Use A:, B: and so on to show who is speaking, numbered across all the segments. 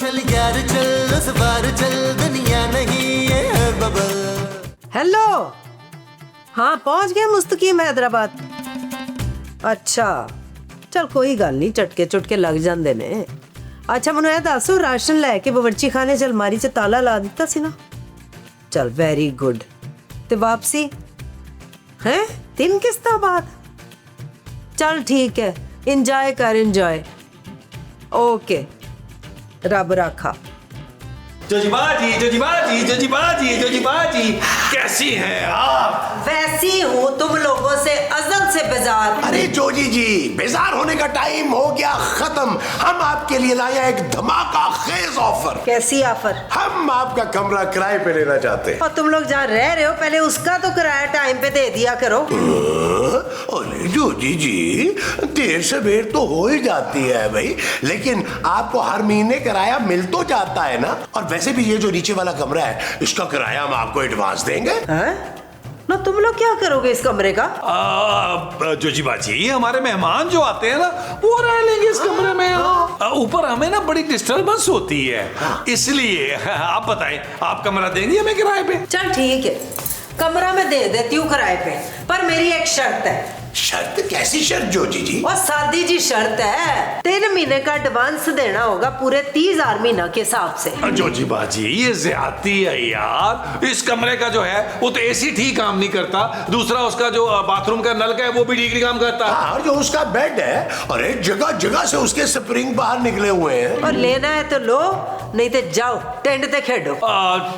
A: चल यार चल उस बार चल दुनिया नहीं ये है बबल।
B: हेलो, हाँ पहुंच गए मुस्तकीम हैदराबाद। अच्छा चल कोई गल नहीं, झटके चुटके लग जाते ने। अच्छा मैनू यह दसो, राशन लैके बावर्ची खाने च अलमारी च ताला ला दिता सी ना? चल वेरी गुड। ते वापसी हैं 3 किस्तां बाद? चल ठीक है, इंजॉय कर इंजॉय। ओके, रब राखा।
C: जोजीबाजी जोजीबाजी जोजीबाजी जोजीबाजी, कैसी हैं आप?
B: वैसी हूँ, तुम लोगों से अजल से बेजार।
D: अरे जोजी जी, बेजार होने का टाइम हो गया खत्म। हम आपके लिए लाया एक धमाका खेज ऑफर।
B: कैसी ऑफर?
D: हम आपका कमरा किराए पे लेना चाहते हैं।
B: और तुम लोग जहाँ रह रहे हो पहले उसका तो किराया टाइम पे दे दिया करो।
D: अरे जोजी जी, देर से बेर तो हो ही जाती है भाई, लेकिन आपको हर महीने किराया मिल तो जाता है ना। और वैसे भी ये जो नीचे वाला कमरा है, इसका किराया हम आपको एडवांस देंगे।
B: हैं? ना तुम लोग क्या करोगे इस कमरे का?
C: जोजीबाजी, हमारे मेहमान जो आते हैं ना वो रह लेंगे इस कमरे में। ऊपर हमें ना बड़ी डिस्टर्बेंस होती है, इसलिए आप बताएं, आप कमरा देंगे हमें किराए पे?
B: चल ठीक है, कमरा मैं दे देती हूँ किराए पे, पर मेरी एक शर्त है।
D: शर्त? कैसी शर्त जोजी जी?
B: और सादी जी शर्त है, 3 महीने का एडवांस देना होगा पूरे 30,000 महीना के हिसाब से।
C: जोजीबाजी ये ज्यादती है यार। इस कमरे का जो है वो तो एसी ठीक काम नहीं करता, दूसरा उसका जो बाथरूम का नल का है वो भी ठीक नहीं काम करता।
D: और जो उसका बेड है, और एक जगह जगह से उसके स्प्रिंग बाहर निकले हुए हैं।
B: और लेना है तो लो, नहीं तो जाओ टेंट पे खेलो।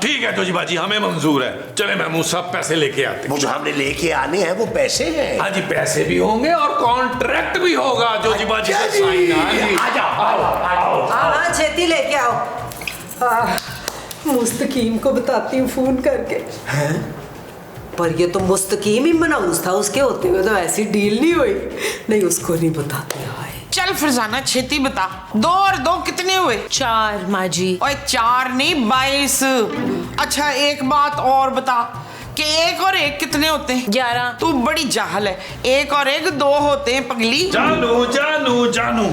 C: ठीक है जोजीबाजी, हमें मंजूर है। चले महमूद साहब, पैसे लेके आते।
D: वो जो हमने लेके आने हैं वो पैसे हैं।
C: हाँ जी, पैसे भी होंगे और कॉन्ट्रैक्ट भी होगा जोजीबाजी से साइन। हाँ जी,
D: आ जाओ आओ आओ।
B: हाँ छेती लेके आओ। मुस्तकीम को बताती हूँ फोन करके। हैं? पर ये तो मुस्तकीम ही मनाउस था, उसके होते हुए तो ऐसी डील नहीं हुई। नहीं, उसको नहीं बताती। हाय
E: चल फरजाना छेती बता, 2 और 2 कितने हुए?
F: 4 माँ जी।
E: ओए 4 नहीं 22। अच्छा एक बात और बता कि 1 और 1 कितने होते हैं?
F: 11।
E: तू बड़ी जाहल है, 1 और 1 2 होते हैं पगली।
C: जानू जानू जानू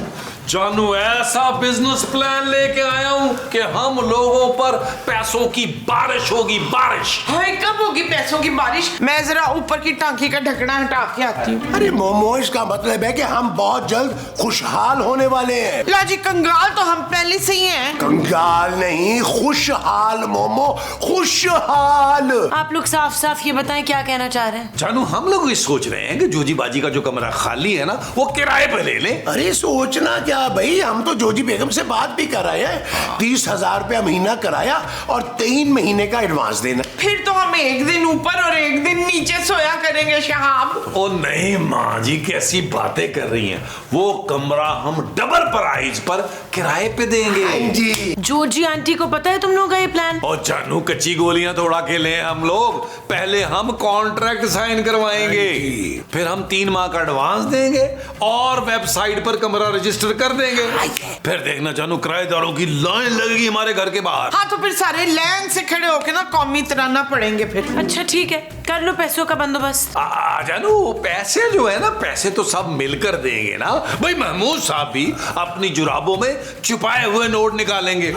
C: जानू, ऐसा बिजनेस प्लान लेके आया हूं कि हम लोगों पर पैसों की बारिश होगी, बारिश।
E: हाय कब होगी पैसों की बारिश? मैं जरा ऊपर की टांकी का ढकना हटा के आती हूँ।
D: अरे मोमो, इसका मतलब है कि हम बहुत जल्द खुशहाल होने वाले हैं।
E: लाजी कंगाल तो हम पहले से ही हैं।
D: कंगाल नहीं, खुशहाल मोमो, खुशहाल।
F: आप लोग साफ साफ ये बताएं क्या कहना चाह रहे हैं?
C: जानू, हम लोग ये सोच रहे हैं कि जोजीबाजी का जो कमरा खाली है ना वो किराए पे ले लें।
D: अरे सोचना क्या भाई, हम तो जोजी बेगम से बात भी कर रहे हैं। 30,000 रुपया महीना कराया और 3 महीने का एडवांस देना।
E: फिर तो हम एक दिन ऊपर और एक दिन नीचे सोया करेंगे शहाब।
C: ओ नहीं माँ जी, कैसी बातें कर रही हैं। वो कमरा हम डबल प्राइस पर किराए पे देंगे।
D: हाँ जी।
F: जोजी आंटी को पता है तुम लोगों का ये प्लान?
C: और जानू, कच्ची गोलियां थोड़ा के लें हम लोग। पहले हम कॉन्ट्रैक्ट साइन करवाएंगे, फिर हम 3 माह का एडवांस देंगे और वेबसाइट पर कमरा रजिस्टर कर देंगे। फिर देखना जानू, किराएदारों की लाइन लगेगी हमारे घर के बाहर।
E: हाँ तो फिर सारे लाइन से खड़े होके ना कौमी तराना पड़ेंगे फिर।
F: अच्छा ठीक है, कर लो पैसों का बंदोबस्त।
C: जानू, पैसे जो है ना, पैसे तो सब मिलकर देंगे ना भाई। महमूद साहब भी अपनी जुराबों में छुपाए हुए नोट निकालेंगे।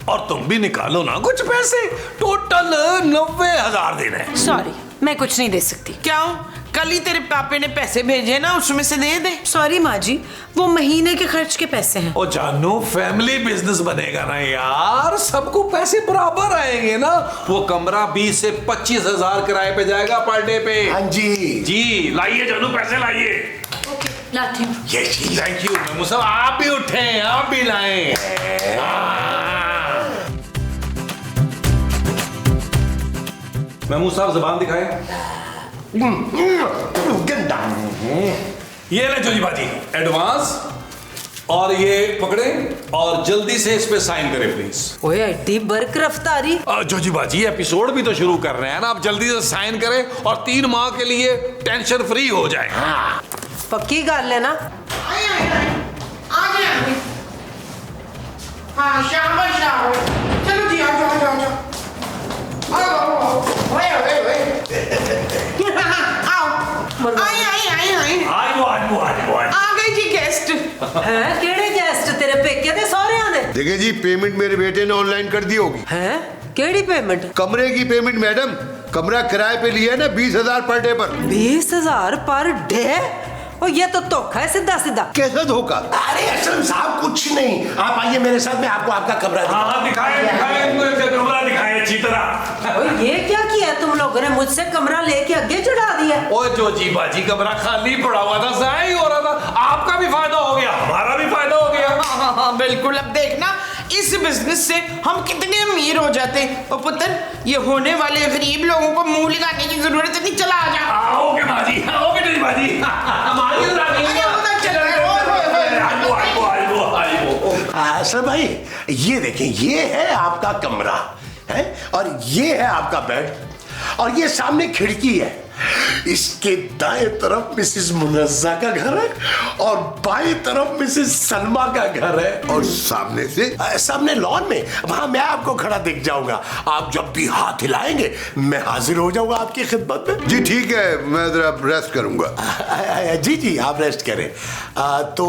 C: और तुम भी निकालो ना कुछ पैसे। टोटल 90,000 देना है।
F: सॉरी, मैं कुछ नहीं दे सकती।
E: क्या कल ही तेरे पापे ने पैसे भेजे ना, उसमें से दे दे।
F: सॉरी माँ जी, वो महीने के खर्च के पैसे हैं।
C: ओ जानू, फैमिली बिजनेस बनेगा ना यार, सबको पैसे बराबर आएंगे ना। वो कमरा 20 से 25,000 किराए पे जाएगा पर डे पे।
D: हाँ जी
C: जी, लाइए जानू, पैसे लाइए।
F: ओके, लाती हूँ।
C: थैंक यू महमूद साहब, आप भी उठे, आप भी लाएं। महमूद साहब जबान दिखाएं।
D: गंदा।
C: ये ले जोजीबाजी एडवांस, और ये पकड़े और जल्दी से इस पे साइन करें प्लीज।
B: ओए एड्डी बर्क रफ्तारी।
C: जोजीबाजी एपिसोड भी तो शुरू कर रहे हैं ना, आप जल्दी से साइन करें और 3 माह के लिए टेंशन फ्री हो जाए।
B: पक्की गल है ना?
E: हाँ शाबाश शाबाश, चलो जी आओ आओ आओ आओ। आ गई जी गेस्ट।
B: हैं केड़े गेस्ट? तेरे पेके
G: देखिए जी, पेमेंट मेरे बेटे ने ऑनलाइन कर दी होगी।
B: हैं केड़ी पेमेंट?
G: कमरे की पेमेंट मैडम, कमरा किराए पे लिया है ना 20,000 पर डे पर।
B: 20,000 पर डे? और ये तो धोखा है सीधा सीधा।
G: कैसा धोखा?
D: अरे असलम साहब कुछ नहीं, आप आइए मेरे साथ, मैं आपको आपका कमरा
C: हाँ दिखाए कमरा दिखाए अच्छी तरह।
B: और ये क्या किया तुम लोगों ने? मुझसे कमरा लेके आगे चढ़ा दिया।
C: ओए जो जी बाजी, कमरा खाली पड़ा हुआ था, ज़ाया ही हो रहा था। आपका भी फायदा हो गया, हमारा भी फायदा हो गया।
E: हाँ, बिल्कुल। अब देखना इस बिजनेस से हम कितने अमीर हो जाते हैं। और पुत्र, ये होने वाले गरीब लोगों को मुंह लगाने की जरूरत नहीं, चला आ जा।
C: आओगे बाजी, आओगे जी बाजी। हमारी
D: असलम भाई, ये देखें, ये है आपका कमरा है, और ये है आपका बेड, और ये सामने खिड़की है। इसके दाएं तरफ मिसेस मुनज्जा का घर है, और बाएं तरफ मिसेस सलमा का घर है, और
G: सामने से
D: सामने लॉन में वहां मैं आपको खड़ा दिख जाऊंगा। आप जब भी हाथ हिलाएंगे मैं हाजिर हो जाऊंगा आपकी खिदमत में।
G: जी ठीक है, मैं जरा रेस्ट करूंगा।
D: जी जी, आप रेस्ट करें। तो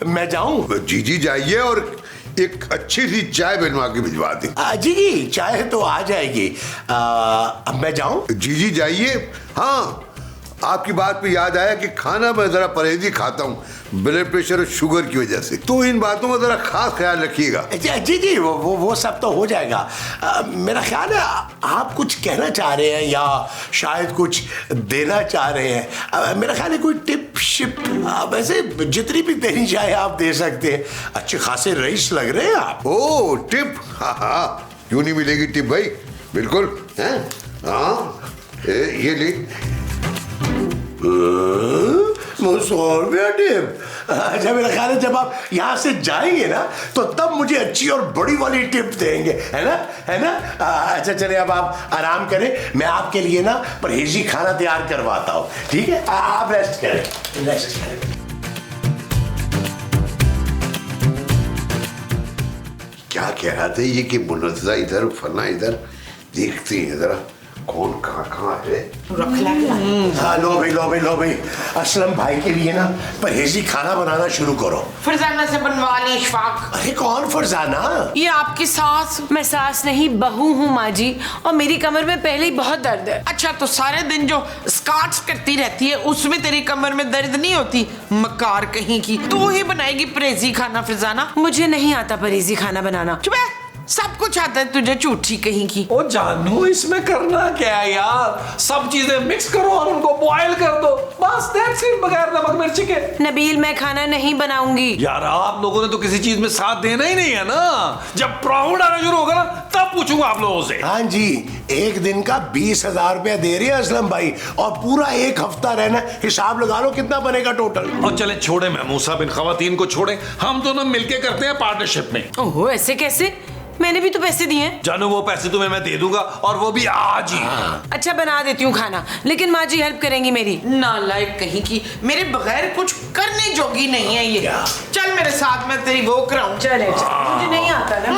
D: मैं जाऊं?
G: जी जी जाइए, और एक अच्छी सी चाय बनवा के भिजवा दें।
D: जी जी, चाय तो आ जाएगी। अब मैं जाऊं?
G: जी जी जाइए। हाँ, आपकी बात पे याद आया कि खाना मैं जरा परहेजी खाता हूँ ब्लड प्रेशर और शुगर की वजह से, तो इन बातों का जरा खास ख्याल रखिएगा।
D: जी जी, वो सब तो हो जाएगा। मेरा ख्याल है आप कुछ कहना चाह रहे हैं, या शायद कुछ देना चाह रहे हैं। मेरा ख्याल है कोई टिप शिप, वैसे जितनी भी देनी चाहे आप दे सकते हैं। अच्छे खासे रईस लग रहे हैं आप।
G: ओ टिप, हाँ हाँ, क्यों नहीं मिलेगी टिप भाई, बिल्कुल है। हाँ ये ले।
D: 100 रुपया टिप? अच्छा, मेरा ख्याल है जब आप यहाँ से जाएंगे ना, तो तब मुझे अच्छी और बड़ी वाली टिप देंगे, है ना, है ना? अच्छा चलिए, अब आप आराम करें, मैं आपके लिए ना परहेजी खाना तैयार करवाता हूँ, ठीक है? आप रेस्ट करें, रेस्ट करें।
G: क्या कह रहा था ये कि मुनज्जा इधर, फना इधर, देखते हैं जरा कौन कहाँ है।
D: हाँ, लो भाई, असलम भाई के लिए ना परहेजी खाना बनाना शुरू करो।
E: फरजाना से बनवा ले इशफाक।
D: अरे कौन फरजाना?
E: ये आपकी सास।
F: मैं सास नहीं, बहू हूँ माँ जी, और मेरी कमर में पहले ही बहुत दर्द है।
E: अच्छा, तो सारे दिन जो स्काट्स करती रहती है उसमें तेरी कमर में दर्द नहीं होती? मकार कहीं की। तू ही बनाएगी परहेजी खाना फरजाना?
F: मुझे नहीं आता परहेजी खाना बनाना।
E: चुप है, सब कुछ आता है तुझे, झूठी कहीं की।
C: ओ जानू, इसमें करना क्या है यार, सब चीजें मिक्स करो और उनको बॉयल कर दो, बस दैट्स इट, बगैर नमक मिर्ची के।
F: नबील, मैं खाना नहीं बनाऊंगी।
C: यार आप लोगों ने तो किसी चीज में साथ देना ही नहीं है ना। जब प्रॉफिट आना शुरू होगा ना, तब पूछूंगा आप लोगों से।
D: हाँ जी, एक दिन का 20,000 रुपया दे रहे हैं असलम भाई, और पूरा एक हफ्ता रहना। हिसाब लगा लो कितना बनेगा टोटल।
C: और चले छोड़े महमूद साहब, इन खवातीन को छोड़े, हम दोनों मिलके करते हैं पार्टनरशिप में।
F: ओहो, ऐसे कैसे? मैंने भी तो पैसे दिए हैं।
C: जानू, वो पैसे तुम्हें मैं दे दूंगा, और वो भी आज ही।
F: अच्छा, बना देती हूँ खाना, लेकिन माँ जी हेल्प करेंगी मेरी।
E: नालायक कहीं की, मेरे बगैर कुछ करने जोगी नहीं है ये। चल मेरे साथ, मैं तेरी वो कराऊं।
F: चले मुझे नहीं आता ना।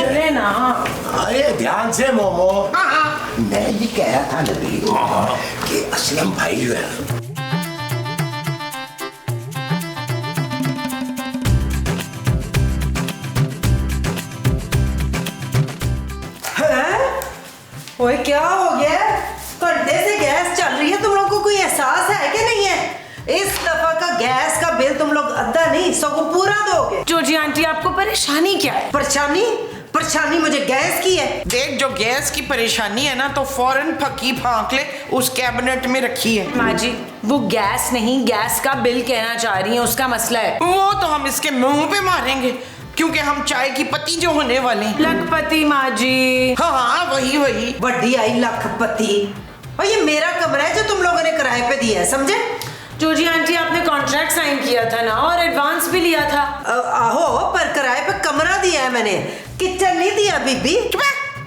F: चले ना।
D: अरे ध्यान से मोमो, मैं ये कह रहा था नबील कि असलम भाई जो है
B: ओए क्या हो गया? घंटे से गैस चल रही है, तुम लोगों को कोई एहसास है कि नहीं है? इस दफा का गैस का बिल तुम लोग आधा नहीं सगों पूरा दोगे।
F: जोजी आंटी, आपको परेशानी क्या है?
B: परेशानी मुझे गैस की है।
E: देख, जो गैस की परेशानी है ना, तो फौरन फकी फांक ले, उस कैबिनेट में रखी है।
F: माँ जी, वो गैस नहीं, गैस का बिल कहना चाह रही है, उसका मसला है।
E: वो तो हम इसके मुंह पे मारेंगे, क्योंकि हम चाय की पत्ती जो होने वाले हैं।
F: लखपति माँ जी।
E: हाँ, वही।
B: बड्डी आई लखपति। और ये मेरा कमरा है जो तुम लोगों ने किराए पे दिया है, समझे?
F: जोजी आंटी, आपने कॉन्ट्रैक्ट साइन किया था ना, और एडवांस भी लिया था।
B: आहो, पर किराए पे कमरा दिया है मैंने, किचन नहीं दिया बीबी।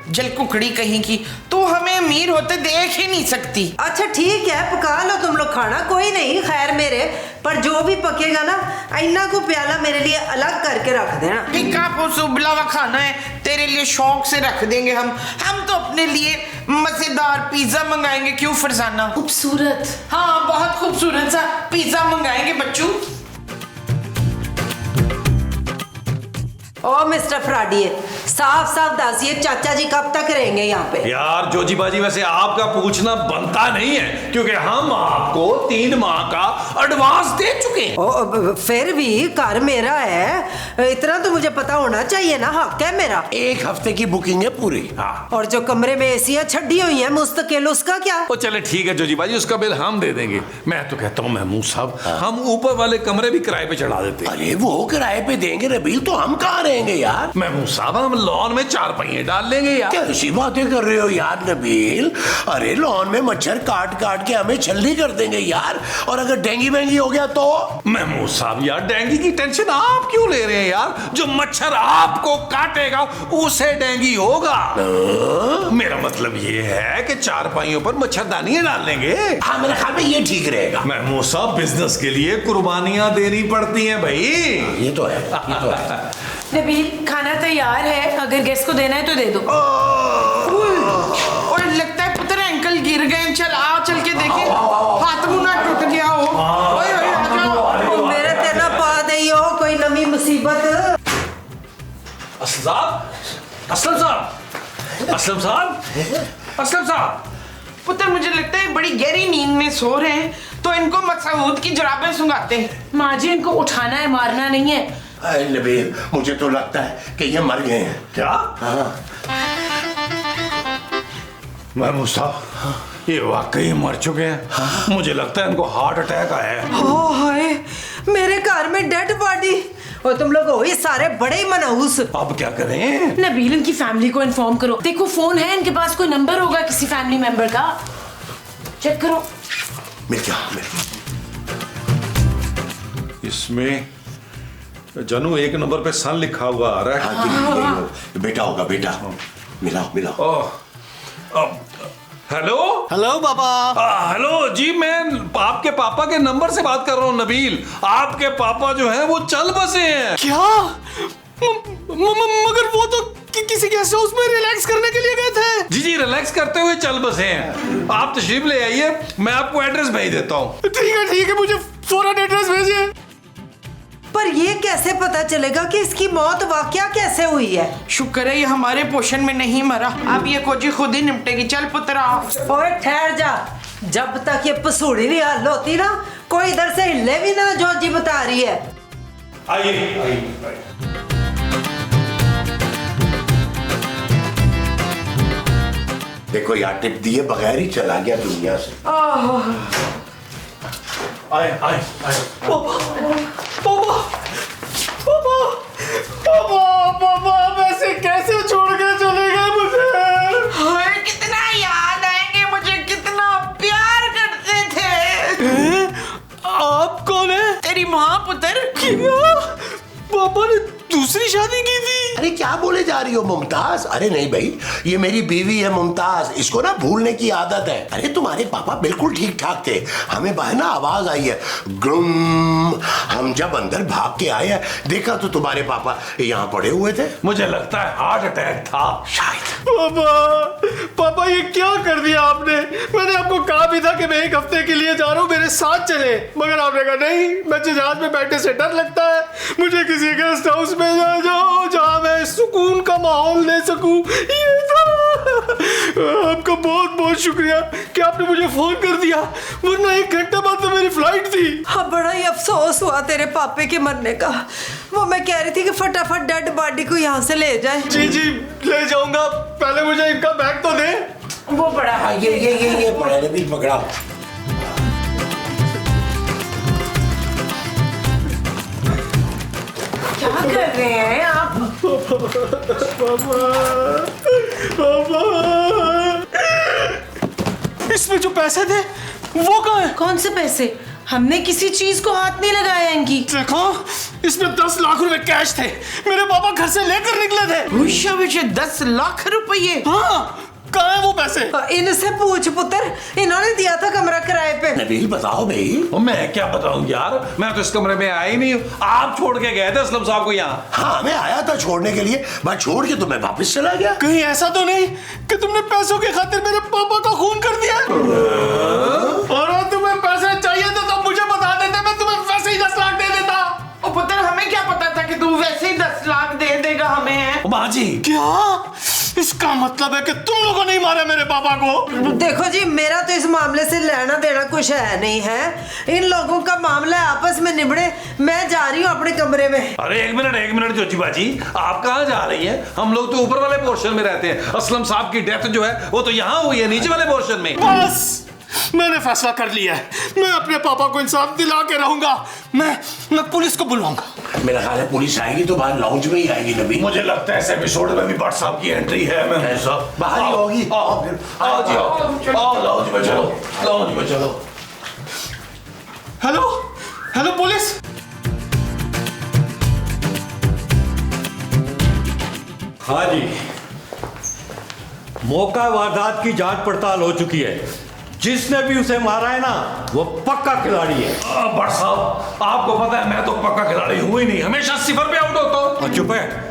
E: जल कुकड़ी कहीं की, तू हमें अमीर होते देख ही नहीं सकती।
B: अच्छा ठीक है, पका लो तुम लोग खाना, कोई नहीं, खैर मेरे, पर जो भी पकेगा ना, इन्ना को प्याला मेरे लिए अलग करके रख देना।
E: टिक्का पोसुबला हुआ खाना है, तेरे लिए शौक से रख देंगे हम तो अपने लिए मजेदार पिज्जा मंगाएंगे। क्यों फरजाना?
F: खूबसूरत।
E: हाँ, बहुत खूबसूरत सा पिज्जा मंगाएंगे बच्चों।
B: ओ मिस्टर फ्राडिये, साफ साफ दसिए चाचा जी कब तक रहेंगे यहाँ पे?
C: यार जोजी बाजी, वैसे आपका पूछना बनता नहीं है क्योंकि हम आपको 3 माह का एडवांस दे चुके हैं।
B: ओ फिर भी घर मेरा है, इतना तो मुझे पता होना चाहिए ना, हक है मेरा।
D: 1 हफ्ते की बुकिंग है पूरी।
C: हाँ।
B: और जो कमरे में एसियां छड़ी हुई हैं मुस्तकिल, उसका क्या?
C: ओ चले ठीक है जोजी बाजी, उसका बिल हम दे देंगे। मैं तो कहता हूँ महमूद साहब, हम ऊपर वाले कमरे भी किराए पे चढ़ा देते हैं।
D: अरे वो किराए पे देंगे नबील, तो हम कहाँ रहेंगे यार?
C: महमूद साहब, हम लॉन में 4 पहिए डाल लेंगे यार।
D: कैसी बातें कर रहे हो यार नबील? अरे लॉन में मच्छर काट काट के हमें छल्ली कर देंगे यार, और अगर डेंगू वेंगी हो गया तो?
C: महमूद साहब यार, डेंगू की टेंशन आप क्यों ले रहे हैं यार? जो मच्छर आपको काटेगा उसे डेंगू होगा। मेरा मतलब ये है कि 4 पहियों पर मच्छरदानी डाल लेंगे।
D: हाँ मेरे ख्याल में ये ठीक रहेगा।
C: महमूद साहब, बिजनेस के लिए कुर्बानियां देनी पड़ती हैं भाई।
D: ये तो है, ये तो है।
F: नबील, खाना तैयार है, अगर गेस्ट को देना है तो दे दो।
E: और लगता है पुत्र अंकल गिर गए, चल के देखे, हाथ मुंह ना टूट गया हो। ओए ओए आ जाओ।
B: मेरे तेना पा दई हो कोई नवी मुसीबत।
C: असलम साहब, असलम साहब, असलम साहब, असलम साहब।
E: पुत्र मुझे लगता है बड़ी गहरी नींद में सो रहे हैं, तो इनको मसऊद की जुराबें सुंघाते हैं।
F: माँ जी, इनको उठाना है, मारना नहीं है।
D: अरे नबील, मुझे तो लगता है कि ये मर गए हैं।
C: क्या?
D: हाँ।
C: महमूद साहब, ये वाकई मर चुके हैं। मुझे लगता है इनको हार्ट अटैक आया है।
B: ओ हाय, मेरे घर में डेड बॉडी। और तुम लोग हो ये सारे बड़े ही मनहूस।
C: अब क्या करें?
F: नबील, इनकी फैमिली को इन्फॉर्म करो। देखो फोन है इनके पास, कोई नंबर होगा किसी फैमिली मेंबर का, चेक करो।
D: मिल गया।
C: इसमें जानू 1 नंबर पे सन लिखा हुआ आ रहा है।
D: हाँ जी, यही हो। बेटा होगा, बेटा। मिलाओ मिलाओ।
C: हेलो
H: हेलो पापा।
C: हेलो जी, मैं आपके पापा के नंबर से बात कर रहा हूँ नबील। आपके पापा जो हैं वो चल बसे हैं।
H: क्या? मगर वो तो किसी गेस्ट हाउस में रिलैक्स करने के लिए गए थे।
C: जी जी, रिलैक्स करते हुए चल बसे हैं। आप तशरीफ ले आइए, मैं आपको एड्रेस भेज देता हूँ।
H: ठीक है, मुझे फौरन एड्रेस भेजिए।
B: पर ये कैसे पता चलेगा कि इसकी मौत वाकया कैसे हुई है?
E: शुक्र है ये हमारे पोषण में नहीं मरा। अब ये कोजी खुद ही निपटेगी। चल पुत्र आओ।
B: ओए ठहर जा, जब तक ये पसूड़ी नहीं हल होती ना, कोई इधर से हिले भी ना जो जी बता रही है।
C: आइए आइए।
D: देखो यार, टिप दिए बगैर ही चला गया दुनिया से।
C: आए आए आए।
H: पापा ऐसे कैसे छोड़ के चले गए मुझे?
E: हाय, कितना याद आएंगे मुझे, कितना प्यार करते थे।
H: आप कौन है?
E: तेरी माँ पुत्र।
H: क्या? पापा ने दूसरी शादी की थी?
D: अरे क्या बोले जा रही हो मुमताज? अरे नहीं भाई, ये मेरी बीवी है मुमताज, इसको ना भूलने की आदत है। अरे तुम्हारे पापा बिल्कुल ठीक ठाक थे, हमें बाहर ना आवाज आई है ग्रुम। हम जब अंदर भाग के आए देखा तो तुम्हारे पापा यहाँ पड़े हुए थे।
C: मुझे लगता है हार्ट अटैक था
D: शायद।
H: पापा ये क्या कर दिया आपने? मैंने आपको कहा भी था कि मैं 1 हफ्ते के लिए जा रहा हूँ, मेरे साथ चले, मगर आपने कहा नहीं, मैं जहाज में बैठने से डर लगता है, मुझे किसी गेस्ट हाउस में ले जाओ जहाँ मैं सुकून का माहौल ले सकूं। ये था। आपका बहुत बहुत शुक्रिया कि आपने मुझे फोन कर दिया, वरना 1 घंटे बाद तो मेरी फ्लाइट थी।
B: हाँ, बड़ा ही अफसोस हुआ तेरे पापे के मरने का। वो मैं कह रही थी कि फटाफट डेड बॉडी को यहाँ से ले जाए।
H: जी ले जाऊंगा, पहले मुझे इनका बैग तो दे।
F: वो बड़ा
D: हाँ, ये पकड़ा भी पकड़ा।
F: क्या कर रहे हैं आप?
H: इसमें जो पैसे थे वो कहाँ है?
F: कौन से पैसे? हमने किसी चीज को हाथ नहीं लगाया इनकी।
H: देखो, इसमें 10 लाख रुपए कैश थे, मेरे पापा घर से लेकर निकले थे।
E: भूषा 10 लाख रुपये।
H: हाँ, कहाँ है वो पैसे?
B: इनसे पूछ पुत्र, इन्होंने दिया था कमरा किराए पे।
D: नबील बताओ भाई।
C: मैं क्या बताऊं यार, मैं तो इस कमरे में आया ही नहीं हूँ। आप छोड़ के गए थे असलम साहब को यहाँ।
D: हाँ, मैं आया था छोड़ने के लिए, मैं छोड़ के तो मैं वापस चला गया।
H: कहीं ऐसा तो नहीं कि तुमने पैसों के खातिर मेरे पापा का खून कर दिया? और तुम्हें पैसे चाहिए थे तो मुझे बता देते, मैं तुम्हें वैसे ही 10 लाख दे देता।
E: ओ पुत्र, हमें क्या पता था कि तू वैसे ही 10 लाख दे देगा।
C: माँ जी
H: क्या? इसका मतलब है कि तुम लोगों ने ही मारा मेरे पापा को?
B: देखो जी, मेरा तो इस मामले से लेना देना कुछ है नहीं है। इन लोगों का मामला आपस में निबड़े, मैं जा रही हूँ अपने कमरे में।
C: अरे एक मिनट ज्योति बाजी, आप कहाँ जा रही हैं? हम लोग तो ऊपर वाले पोर्शन में रहते हैं। असलम साहब की डेथ जो है वो तो यहाँ हुई है, नीचे वाले पोर्शन में।
H: बस मैंने फैसला कर लिया है, मैं अपने पापा को इंसाफ दिला के रहूंगा। मैं पुलिस को बुलवाऊंगा।
D: मेरा ख्याल है पुलिस आएगी तो बाहर लाउंज में ही आएगी नबील।
C: मुझे लगता है इस एपिसोड में भी भट्ट साहब की एंट्री है। मैं
D: बाहर ही होगी।
C: आओ लाउंज में चलो।
H: Hello police.
I: हाँ जी, मौका वारदात की जांच पड़ताल हो चुकी है। जिसने भी उसे मारा है ना, वो पक्का खिलाड़ी है।
C: भट्ट साहब, आपको पता है मैं तो पक्का खिलाड़ी हूं ही नहीं, हमेशा सिफर पे आउट होता हूं।
I: चुप है,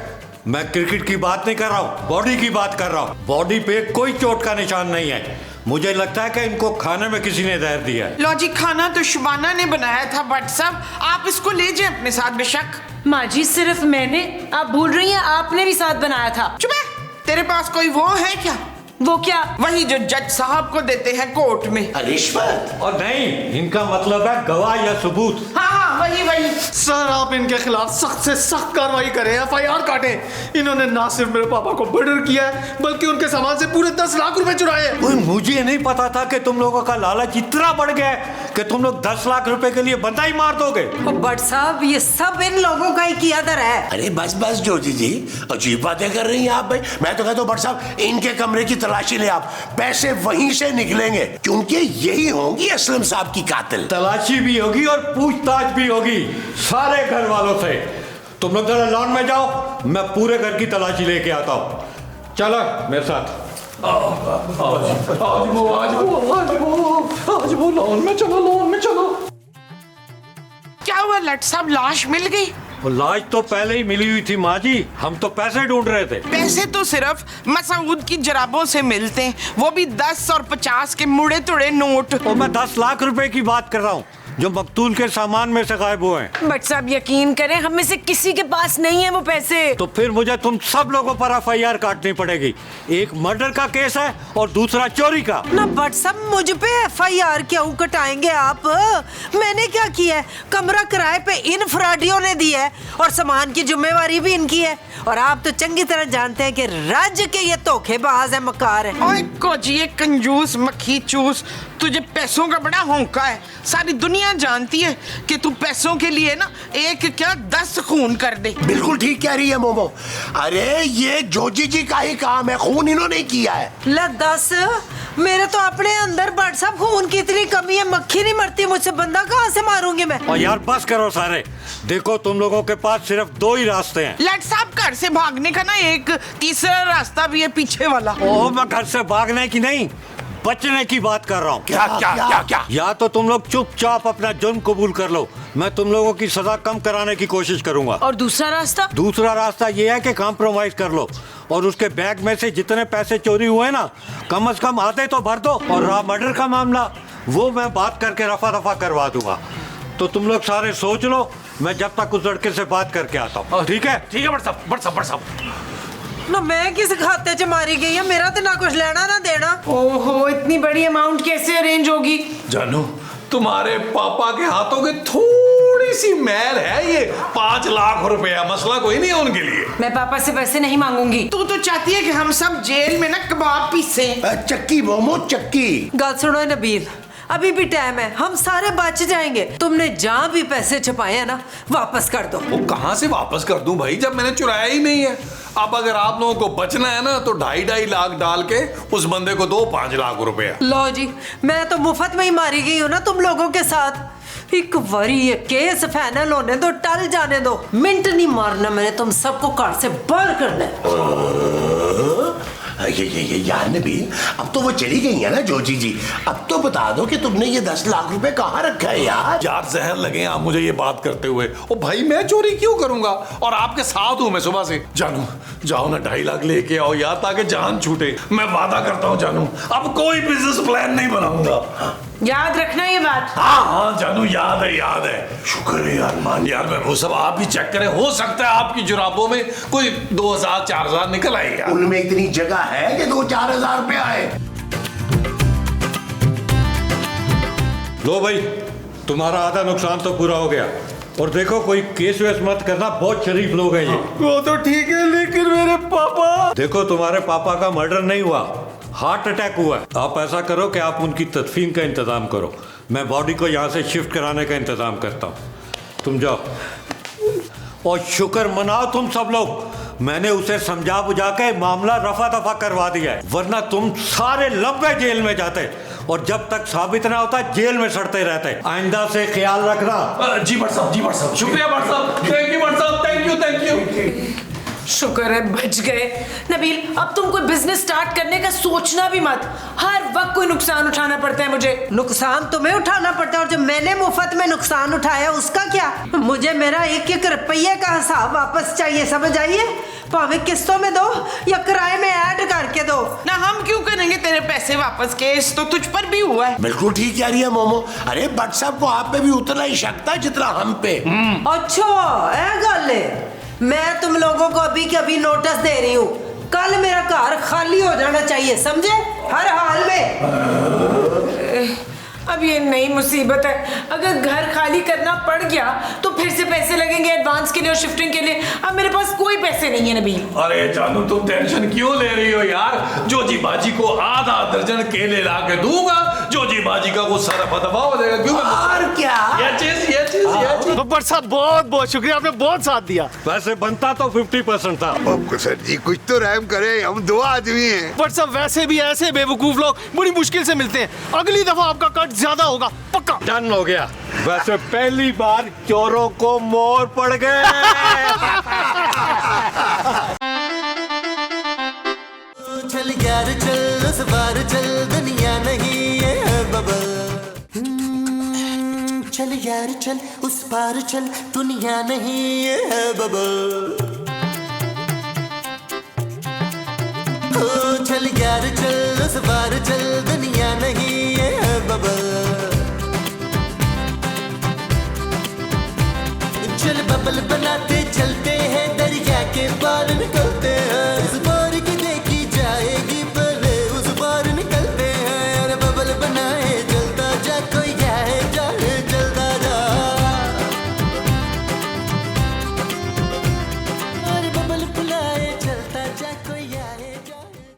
I: मैं क्रिकेट की बात नहीं कर रहा हूँ, बॉडी की बात कर रहा हूँ। बॉडी पे कोई चोट का निशान नहीं है। मुझे लगता है कि इनको खाने में किसी ने जहर दिया है।
E: लो जी, खाना तो शुबाना ने बनाया था भट्ट साहब, आप इसको ले जाए अपने साथ बेशक।
F: माँ जी, सिर्फ मैंने? आप भूल रही हैं आपने भी साथ बनाया था।
E: चुप है, तेरे पास कोई वो है क्या?
F: वो क्या?
E: वही जो जज साहब को देते हैं कोर्ट में।
D: रिश्वत?
I: और नहीं, इनका मतलब है गवाह या सबूत।
E: हाँ वही।
H: सर, आप इनके खिलाफ सख्त से सख्त कार्रवाई करें, FIR काटें। इन्होंने ना सिर्फ मेरे पापा को मर्डर किया है, बल्कि उनके सामान से पूरे 10 लाख रुपए चुराए हैं।
I: मुझे नहीं पता था कि तुम लोगों का लालच इतना बढ़ गया है कि तुम लोग 10 लाख रुपए के लिए बंदा ही मार दोगे।
B: भट्ट साहब, ये सब इन लोगों का ही किया दर है।
D: अरे बस ज्योति जी, अजीब बातें कर रही हैं आप भाई। मैं तो कहता हूँ भट्ट साहब, इनके कमरे की तलाशी ले आप, पैसे वहीं से निकलेंगे, क्योंकि यही होंगी असलम साहब की कातिल।
I: तलाशी भी होगी और पूछताछ भी होगी सारे घर वालों से। तुम लोग जरा लॉन में जाओ, मैं पूरे घर की तलाशी लेके आता हूँ। चलो मेरे साथ।
C: आज वो लॉन में चलो।
E: क्या हुआ लट साहब, लाश मिल गई?
I: वो लाश तो पहले ही मिली हुई थी माँ जी, हम तो पैसे ढूंढ रहे थे।
E: पैसे तो सिर्फ मसूद की जराबों से मिलते हैं, वो भी 10 और 50 के मुड़े तुड़े नोट।
I: और मैं 10 लाख रुपए की बात कर रहा हूँ जो मकतूल के सामान में से गायब हुए हैं।
F: बट साहब यकीन करें, हम में से किसी के पास नहीं है वो पैसे।
I: तो फिर मुझे तुम सब लोगों पर FIR काटनी पड़ेगी। एक मर्डर का केस है और दूसरा चोरी का।
B: ना भट्ट साहब, मुझ पे FIR क्यों कटाएंगे आप? मैंने क्या किया है? कमरा किराए पे इन फ्रॉडियों ने दिया है और सामान की जिम्मेवारी भी इनकी है। और आप तो चंगी तरह जानते हैं कि राज्य के ये धोखेबाज है, मकार है।
E: ओए कोजी, ये कंजूस मक्खी चूस, तुझे पैसों का बड़ा होंका है। सारी दुनिया जानती है कि तू पैसों के लिए ना एक क्या 10 खून कर दे।
D: बिल्कुल ठीक कह रही है मोमो। अरे ये जोजी जी का ही काम है, खून इन्होंने किया है।
B: ला 10? मेरे तो अपने अंदर भट्ट साहब खून की इतनी कमी है, मक्खी नहीं मरती मुझसे, बंदा कहाँ से मारूंगी मैं?
I: और यार बस करो सारे, देखो तुम लोगों के पास सिर्फ 2 ही रास्ते हैं।
E: लट साहब, घर से भागने का ना एक तीसरा रास्ता भी है, पीछे वाला।
I: ओह, मैं घर से भागने की नहीं, बचने की बात कर रहा हूँ।
D: क्या?
I: या तो तुम लोग चुपचाप अपना जुर्म कबूल कर लो, मैं तुम लोगों की सजा कम कराने की कोशिश करूंगा।
F: और दूसरा रास्ता?
I: दूसरा रास्ता ये है कि कॉम्प्रोमाइज कर लो और उसके बैग में से जितने पैसे चोरी हुए ना, कम से कम आधे तो भर दो। और रहा मर्डर का मामला, वो मैं बात करके रफा दफा करवा दूंगा। तो तुम लोग सारे सोच लो, मैं जब तक उस लड़के से बात करके आता हूँ। ठीक है?
C: ठीक है भट्ट साहब।
B: ना मैं किस खाते च मारी गई है? मेरा तो ना कुछ लेना ना देना।
F: ओहो, इतनी बड़ी अमाउंट कैसे अरेंज होगी?
C: जानू, तुम्हारे पापा के हाथों की थोड़ी सी मैल है, ये 5 लाख रुपया मसला कोई नहीं है उनके लिए।
F: मैं पापा से पैसे नहीं मांगूंगी।
E: तू तो चाहती है कि हम सब जेल में ना कबाब पीसे।
D: चक्की मोमो चक्की।
B: गल सुनो नबील, अभी भी टाइम है, हम सारे बच जाएंगे। तुमने जहाँ भी पैसे छुपाए हैं ना, वापस कर दो।
C: वो कहाँ से वापस कर दूं भाई, जब मैंने चुराया ही नहीं है। अब अगर आप लोगों को बचना है ना, तो 2.5 लाख डाल के उस बंदे को दो 5 लाख रुपया।
B: लो जी, मैं तो मुफ्त में ही मारी गई हूँ ना तुम लोगों के साथ। एक बारी ये केस फाइनल होने दो, टल जाने दो। मिनट नहीं मारना मैंने, तुम सबको कार से बाहर करना है।
D: ये यार नबील, अब तो वो चली गई है ना जोजी जी, अब तो बता दो कि तुमने ये 10 लाख रुपए कहाँ रखा है यार।
C: यार जहर लगे आप मुझे ये बात करते हुए। ओ भाई, मैं चोरी क्यों करूंगा, और आपके साथ हूं मैं सुबह से। जानू, जाओ ना 2.5 लाख लेके आओ यार, ताकि जान छूटे। मैं वादा करता हूँ जानू, अब कोई बिजनेस प्लान नहीं बनाऊंगा।
F: याद रखना ये बात।
C: हाँ हाँ जानू, याद है। शुक्र है यार, मान यार। मैं वो सब आप भी चेक करें, हो सकता है आपकी जुराबों में कोई 2000-4000 निकल आए यार।
D: उनमें इतनी जगह है कि 2-4 रुपए आए।
I: लो भाई, तुम्हारा आधा नुकसान तो पूरा हो गया। और देखो, कोई केस वेस मत करना, बहुत शरीफ लोग हैं ये।
H: वो तो ठीक है, लेकिन मेरे पापा।
I: देखो, तुम्हारे पापा का मर्डर नहीं हुआ, हार्ट अटैक हुआ है। आप ऐसा करो कि आप उनकी तदफीन का इंतजाम करो, मैं बॉडी को यहाँ से शिफ्ट कराने का इंतजाम करता हूँ। तुम जाओ और शुक्र मनाओ तुम सब लोग, मैंने उसे समझा बुझा के मामला रफा दफा करवा दिया है, वरना तुम सारे लंबे जेल में जाते और जब तक साबित ना होता जेल में सड़ते रहते। आइंदा से ख्याल रखना।
C: जी भट्ट साहब, शुक्रिया भट्ट साहब, थैंक यू भट्ट साहब, थैंक यू।
F: शुक्र है बच गए। नबील, अब तुम कोई बिजनेस स्टार्ट करने का सोचना भी मत। हर वक्त कोई नुकसान उठाना पड़ता है मुझे।
B: नुकसान तुम्हें उठाना पड़ता है, और जो मैंने मुफ्त में नुकसान उठाया उसका क्या? मुझे मेरा 1-1 रुपये का हिसाब वापस चाहिए, समझ आइए? भावे किस्तों में दो या किराए में ऐड करके दो।
E: ना हम क्यों करेंगे तेरे पैसे वापस? केस तो तुझ पर भी हुआ है।
D: बिल्कुल ठीक कह रही है मोमो। अरे भट्ट साहब को आप पे भी उतना ही शक था जितना हम पे।
B: अच्छा, ऐ गल है। मैं तुम लोगों को अभी के अभी नोटिस दे रही हूँ, कल मेरा घर खाली हो जाना चाहिए, समझे? हर हाल में।
F: अब ये नई मुसीबत है, अगर घर खाली करना पड़ गया तो फिर से पैसे लगेंगे एडवांस के लिए और शिफ्टिंग के लिए। अब मेरे पास कोई पैसे नहीं है नबील।
C: अरे जानू, तुम टेंशन क्यों ले रही हो यार? जोजी बाजी को आधा दर्जन केले ला के दूंगा, जोजी बाजी का गुस्सा रफा दफा हो जाएगा। क्यों?
D: और क्या?
C: ये चीज
H: गब्बर साहब बहुत बहुत शुक्रिया, आपने बहुत साथ दिया।
I: वैसे बनता तो 50% था।
G: अब सर जी कुछ तो रहम करे, हम 2 आदमी हैं।
H: बट सब वैसे भी ऐसे बेवकूफ लोग बड़ी मुश्किल से मिलते हैं। अगली दफा आपका कट ज्यादा होगा, पक्का।
I: डन हो गया। वैसे पहली बार चोरों को मोर पड़ गए।
A: चल यार चल, उस बार चल, दुनिया नहीं है बबल। चल यार चल, उस पार चल, दुनिया नहीं है बबल। ओ चल यार चल, उस पार चल, दुनिया नहीं है बबल। चल बबल बन